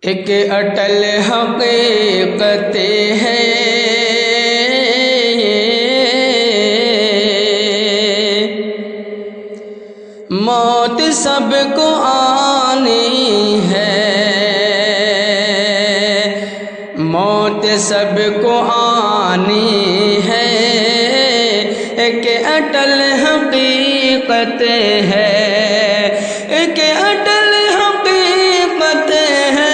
ایک اٹل حقیقت ہے موت سب کو آنی ہے، موت سب کو آنی ہے، ایک اٹل حقیقت ہے، ایک اٹل حقیقت ہے،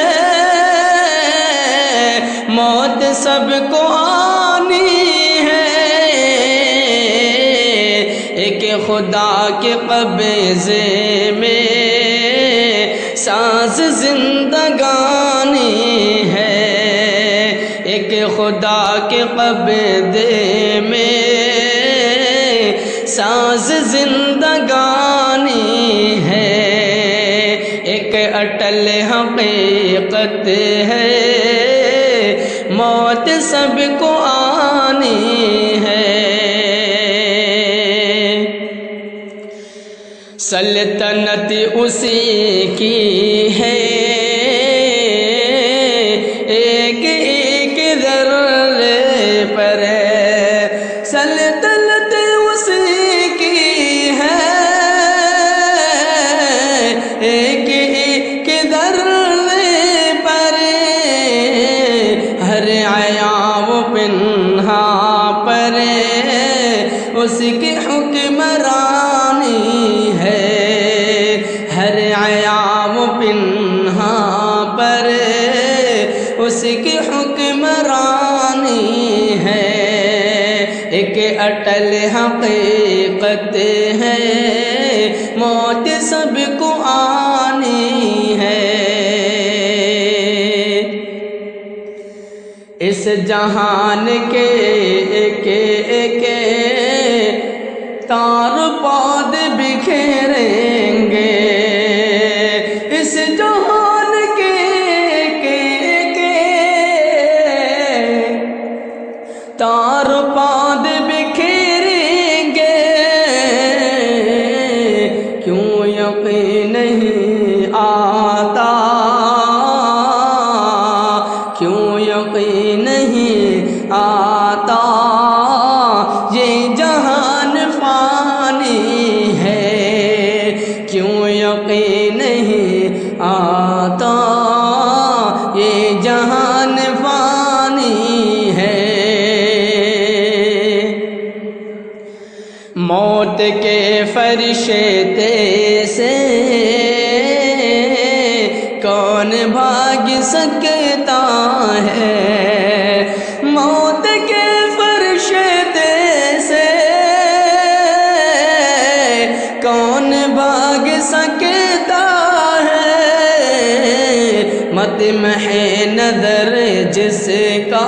موت سب کو آنی ہے، ایک خدا کے قبضے میں سانس زندگانی ہے، ایک خدا کے قبضے میں سانس زندگانی ہے، ایک اٹل حقیقت ہے موت سب کو آنی ہے۔ سلطنت اسی کی ہے، ایک ایک ذرے پر سلطنت اسی کی ہے، ایک ایک ذرے پر ہر عیاں و پنہا پر اس کی حکمرانی ہے، ہر عیاں و پنہا پر اس کی حکمرانی ہے، ایک اٹل حقیقت ہے موت سب کو آنی ہے۔ اس جہان کے ایک ایک تار پود بکھیریں گے، اس جہان کے ایک ایک تار پود بکھیریں گے، کیوں یقین نہیں آتا، کیوں یقین نہیں آتا، یہ جہان فانی ہے، کیوں یقین نہیں آتا، یہ جہان فانی ہے۔ موت کے فرشتے سے کون بھاگ سکتا ہے، موت کے فرشتے سے کون بھاگ سکتا ہے، مت محِ نظر جس کا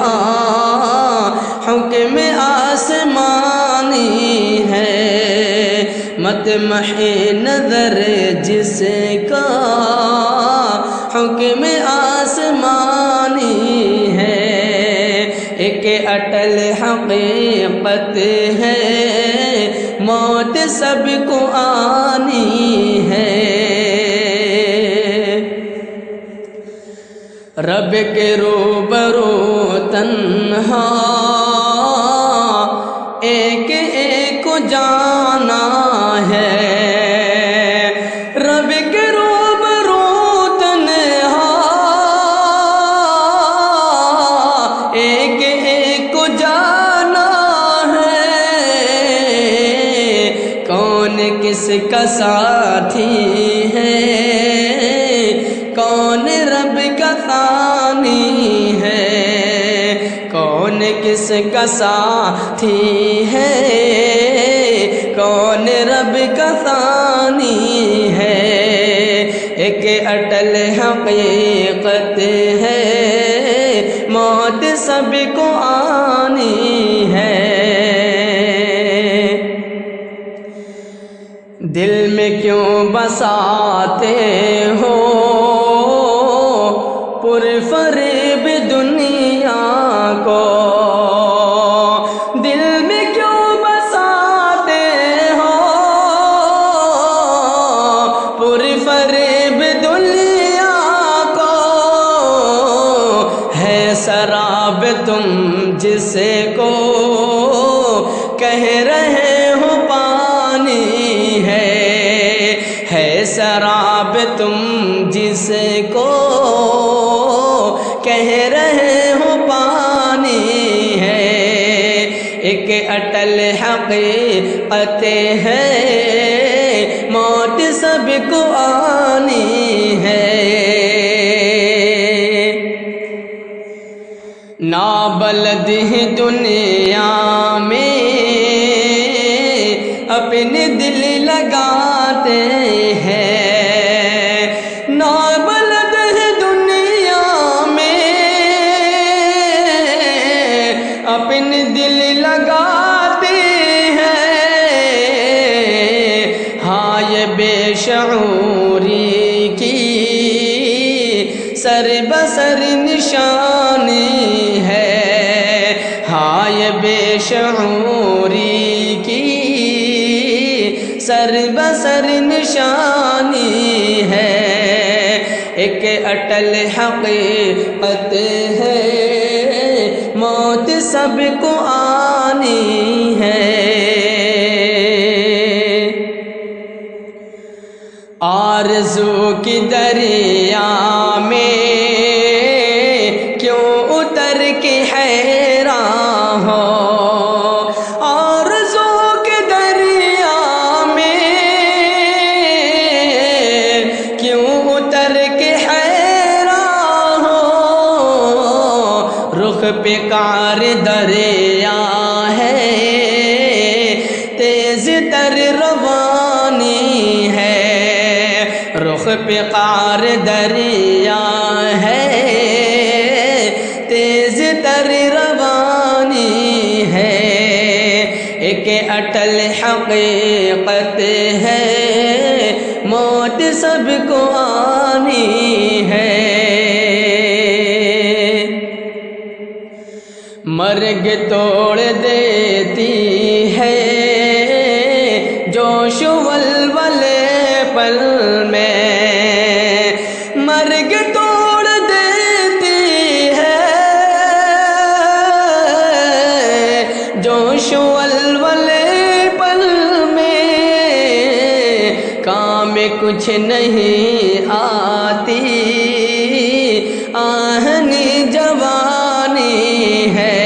حکم آسمانی ہے، مت محِ نظر جس کا حکم آسمانی ہے، ایک اٹل حقیقت ہے موت سب کو آنی ہے۔ رب کے روبرو تنہا ایک ایک کو جانا ہے، رب کے روبرو تنہا ایک ایک کو جانا ہے، کون کس کا ساتھی ہے، کون رب کا ثانی ہے، کون کس کا ساتھی ہے، کون رب کا ثانی ہے، ایک اٹل حقیقت ہے موت سب کو آنی ہے۔ دل میں کیوں بساتے ہو پرفریب دنیا کو، دل میں کیوں بساتے ہو پرفریب دنیا کو، جس کو کہہ رہے ہو پانی ہے سراب تم جس کو کہہ رہے ہو پانی ہے، ایک اٹل حقیقت ہے موت سب کو آنی ہے۔ نابلد دنیا میں اپنے دل لگاتے ہیں، نابلد دنیا میں اپنے دل لگاتے ہیں، ہاں یہ بے شعوری کی سر بسر نشانی ہے، ہاں یہ بے شعوری کی سر بسر نشانی ہے، ایک اٹل حقیقت ہے موت سب کو آنی ہے۔ آرزو کی دریا میں کیوں اتر کے حیران ہو، آرزو کے دریا میں کیوں اتر کے حیران ہو، رخ پہ کار دریا ہے تیز تر روانی ہے، رخ پہ قار دریا ہے تیز تر روانی ہے، ایک اٹل حقیقت ہے موت سب کو آنی ہے۔ مرگ توڑ دیتی ہے جوش ولولے پل میں، مرگ توڑ دیتی ہے جوش ولولے پل میں، کام کچھ نہیں آتی آہنی جوانی ہے،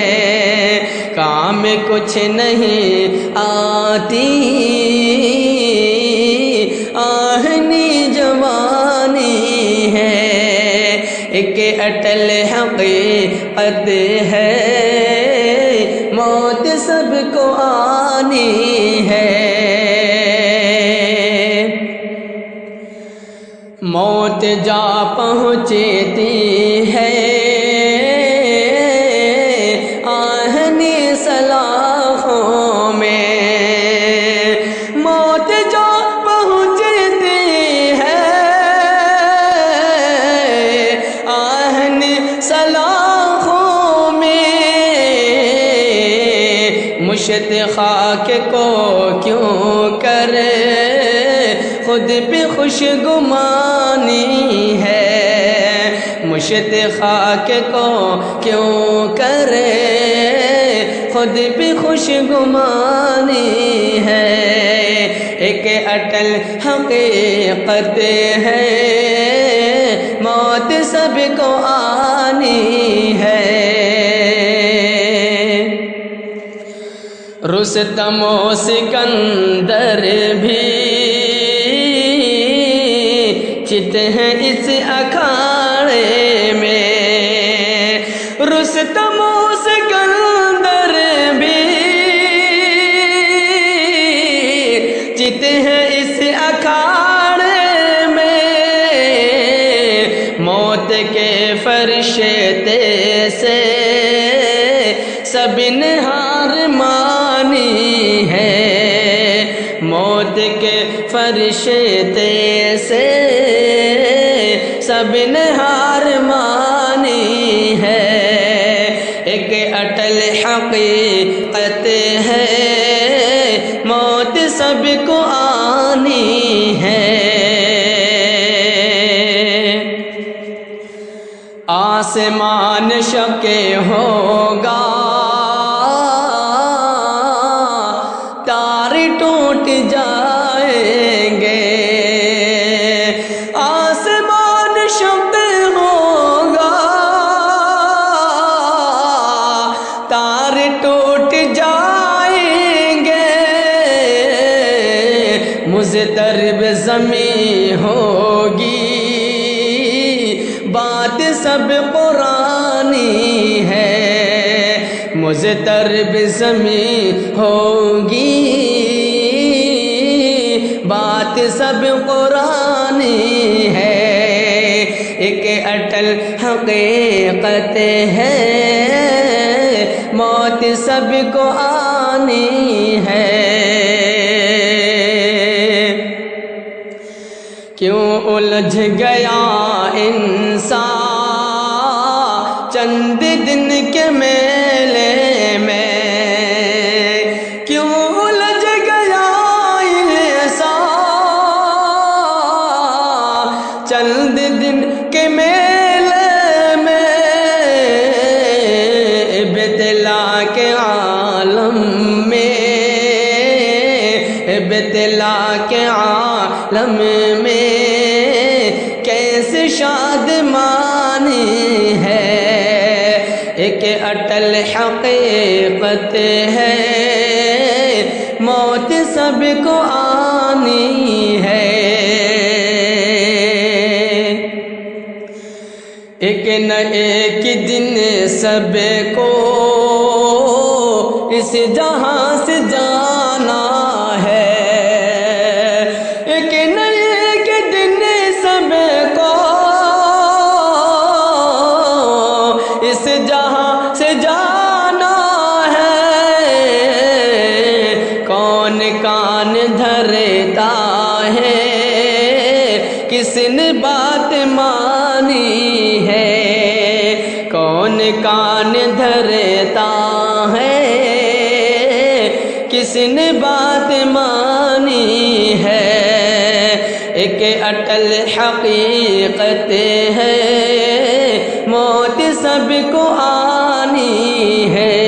کام کچھ نہیں آتی آہنی جوانی ہے، ایک اٹل حقیقت ہے موت سب کو آنی ہے۔ موت جا پہنچتی ہے آہنی سلاخوں میں، موت جا پہنچتی ہے آہنی سلاخوں میں، مشت خاک کو کیوں کرے خود پہ خوش گمانی ہے، مشت خاک کو کیوں کرے خود پہ خوش گمانی ہے، ایک اٹل حقیقت ہے موت سب کو آنی ہے۔ رستم و سکندر بھی چت ہیں اس اکھاڑے میں، رستم و سکندر بھی چت ہیں اس اکھاڑے میں، موت کے فرشتے سے سب نے ہار مانی ہے، موت کے فرشتے سے سب نے ہار مانی ہے، ایک اٹل حقیقت ہے موت سب کو آنی ہے۔ آسمان شق ہوگا بات سب قرآنی ہے، مضطرب زمین ہوگی، بات سب قرآنی ہے، ایک اٹل حقیقت ہے، موت سب کو آنی ہے۔ کیوں الجھ گیا انسان چند دن کے میلے میں، کیوں الجھ گیا انسان چند دن کے میلے میں، ابتلا کے عالم میں، ابتلا کے عالم میں کیسے شادمانی ہے، ایک اٹل حقیقت ہے، موت سب کو آنی ہے۔ ایک نہ ایک دن سب کو اس جہاں سے جانا ہے، ایک نہ ایک دن سب کو اس جہاں سے جانا ہے، کون کان دھرتا ہے، کس نے بات مانی ہے، کون کان دھرتا ہے، کس نے بات مانی ہے، ایک اٹل حقیقت ہے، موت سب کو آنی ہے۔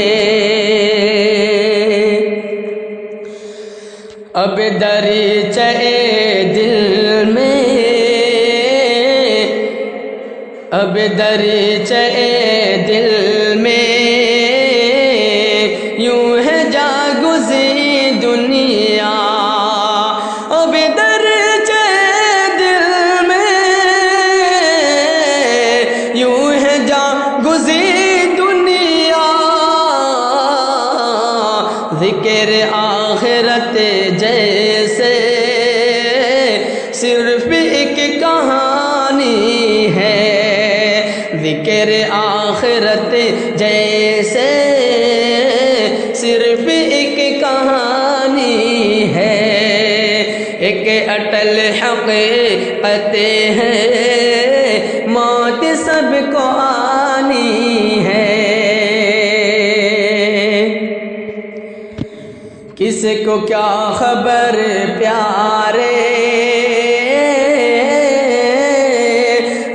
اب دریچہ دل میں، اب دریچہ دل میں یوں ہے جاگزی دنیا، اب دریچہ دل میں یوں ہے جاگزی دنیا، ذکر آخرت جیسے صرف ایک کہانی ہے، ذکر آخرت جیسے صرف ایک کہانی ہے، ایک اٹل حقیقت ہے، موت سب کو آنی ہے۔ کس کو کیا خبر پیارے،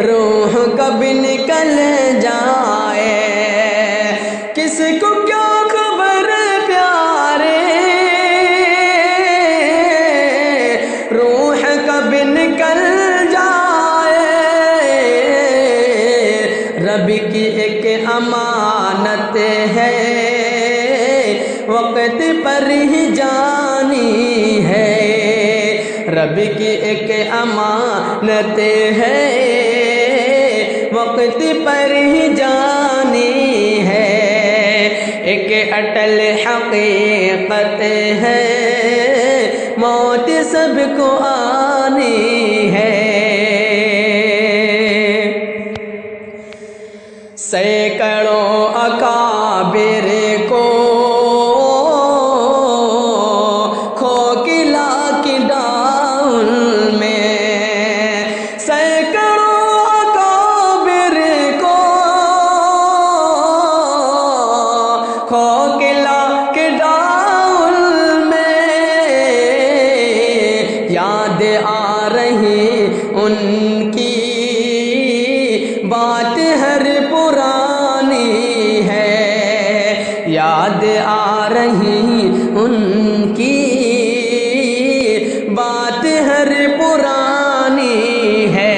روح کب نکل جائے، کس کو کیا خبر پیارے، روح کب نکل جائے، رب کی ایک امانت ہے، وقت پر ہی جانی ہے، رب کی ایک امانت ہے، وقت پر ہی جانی ہے، ایک اٹل حقیقت ہے، موت سب کو آنی ہے۔ سینکڑوں اکابر کو کھوکھلا کے ڈاؤن میں، سینکڑوں اکابر کو کھوکھلا کے ڈاؤن میں، یاد آ رہی ان کی بات ہر پرانی ہے، یاد آ رہی ان کی بات ہر پرانی ہے،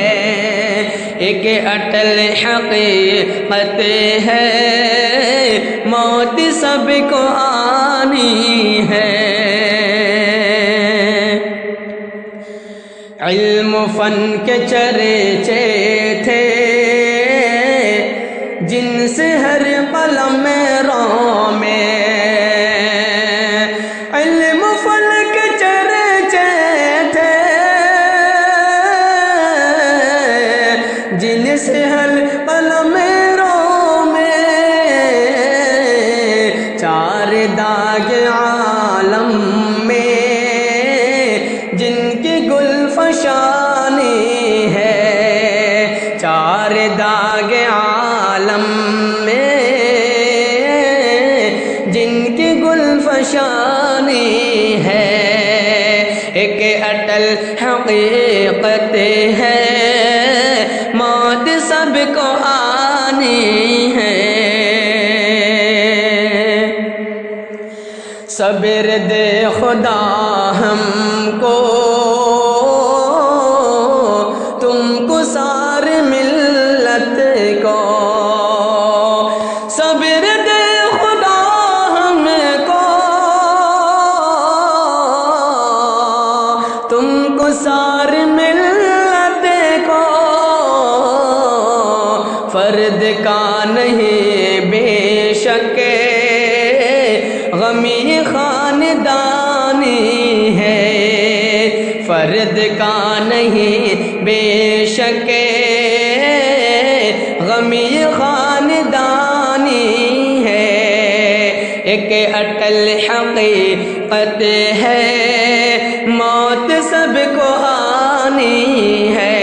ایک اٹل حقیقت ہے، موت سب کو آنی ہے۔ علم و فن کے چرچے تھے، جیسے ہر قلم رو میں چار داغ عالم میں جن کی گل فشانی ہے، چار داغ عالم میں جن کی گل فشانی ہے، ایک اٹل حقیقت ہے موت سب کو آنی ہے۔ صبر دے خدا ہم کو تم کو ساری ملت کو، صبر دے خدا ہم کو تم کو ساری ملت کو، فرد کا نہیں بے شک غمی خاندانی ہے، فرد کا نہیں بے شک غمی خاندانی ہے، ایک اٹل حقیقت ہے موت سب کو آنی ہے۔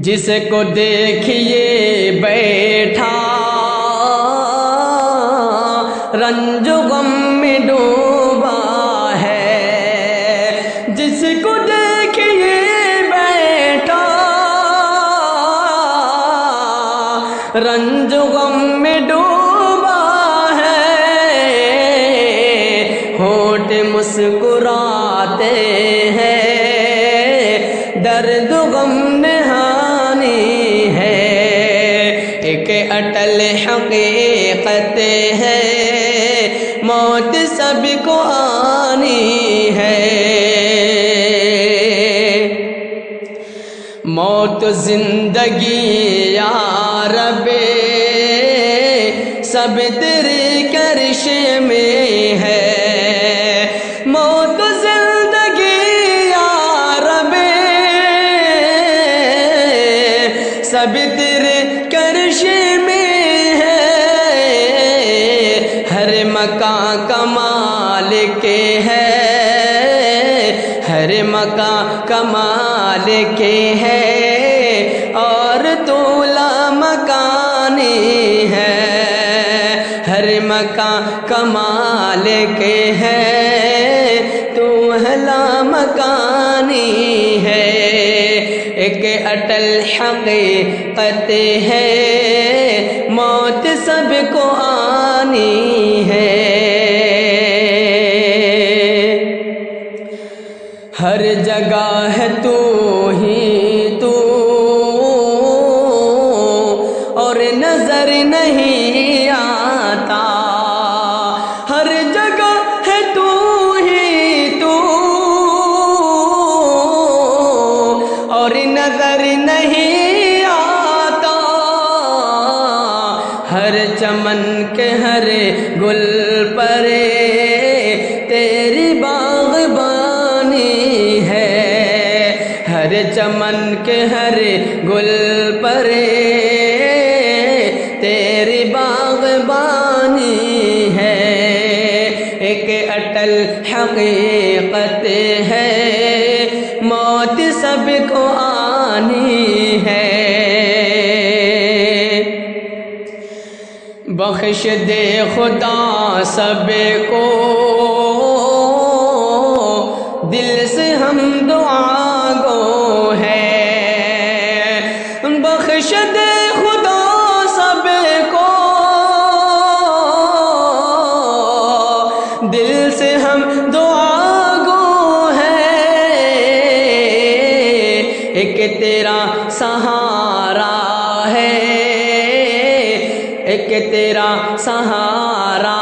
جس کو دیکھیے بیٹھا رنج و غم میں ڈوبا ہے، جس کو دیکھیے بیٹھا رنج و غم میں ڈوبا ہے، ہونٹ مسکراتے ہیں درد و غم نہانی ہے، ایک اٹل حقیقت ہے موت سب کو آنی ہے۔ موت زندگی یا رب سب تیری کرش میں ہے، موت زندگی یا رب سب تیرے کرش میں ہے، ہر مکان کمال کے ہے، ہر مکان کمال کے ہے اور تو لامکانی ہے، ہر مکان کمال کے ہے تو لامکانی ہے، ایک اٹل حقیقت ہے موت سب کو آنی ہے۔ ہر جگہ ہے تو ہی تو اور نظر نہیں آتا، ہر جگہ ہے تو ہی تو اور نظر نہیں آتا، ہر چمن کے ہر گل پر تیری باغبانی ہے، ہر چمن کے ہر گل پر تیری باغبانی ہے، ایک اٹل حقیقت ہے موت سب کو آنی ہے۔ بخش دے خدا سب کو دل سے ہم دعا گو ہے، بخش دے خدا سب کو دل سے ہم دعا گو ہے، ایک تیرا سہارا ہے، ایک تیرا سہارا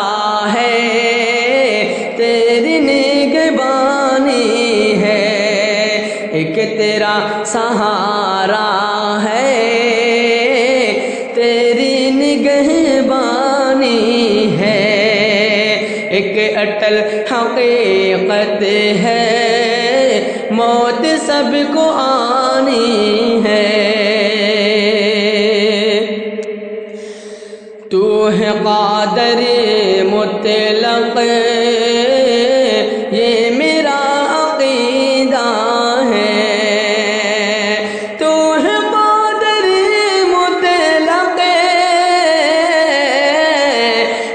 ہے، تیری نگہبانی ہے، ایک تیرا سہارا ہے، تیری نگہبانی ہے، ایک اٹل حقیقت ہے موت سب کو آنی ہے۔ تو ہے قادر مطلق، یہ میرا عقیدہ ہے۔ تو ہے قادر مطلق،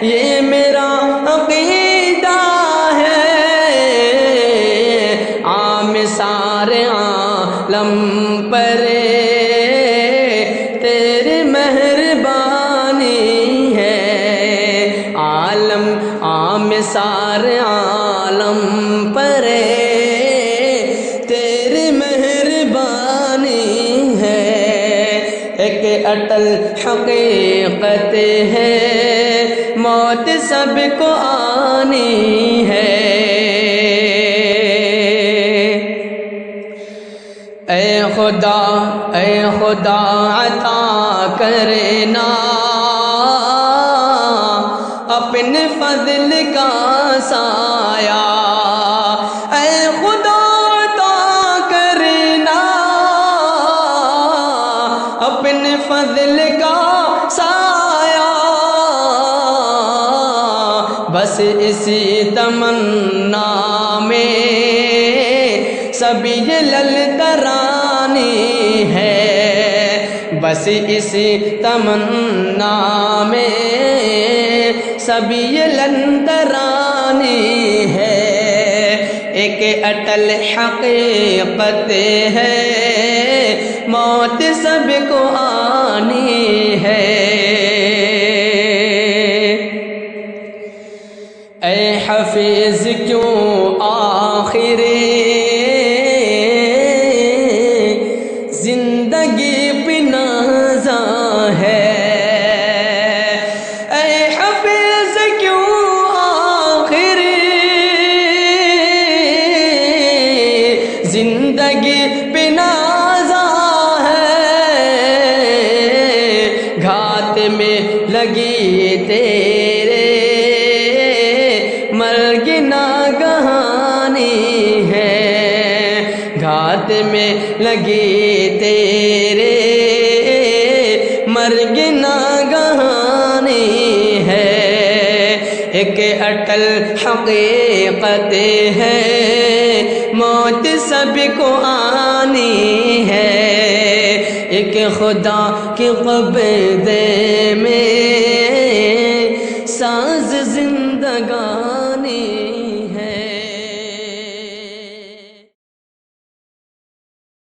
یہ میرا عقیدہ ہے۔ عام سارے عالم پر تیری مہربانی ہے۔ عام سارے عالم پر تیری مہربانی ہے۔ ایک اٹل حقیقت ہے، موت سب کو آنی ہے۔ اے خدا عطا کرنا اپنے فضل کا سایہ۔ اے خدا عطا کرنا اپنے فضل کا سایہ، بس اسی تمنا میں سب یہ للترانی ہے۔ بس اسی تمنا میں سب یہ للترانی ہے۔ ایک اٹل حقیقت ہے، موت سب کو آنی ہے۔ اے حفیظ کیوں آخر زندگی پہ نازاں ہے؟ اے حفیظ کیوں آخر زندگی پہ نازاں ہے؟ گھات میں لگی تیرے مرگ ناگہانی ہے۔ گھات میں لگی تیرے مرگ ناگہانی ہے۔ ایک اٹل حقیقت ہے، موت سب کو آنی ہے۔ ایک خدا کے قبضے میں ساز زندگانی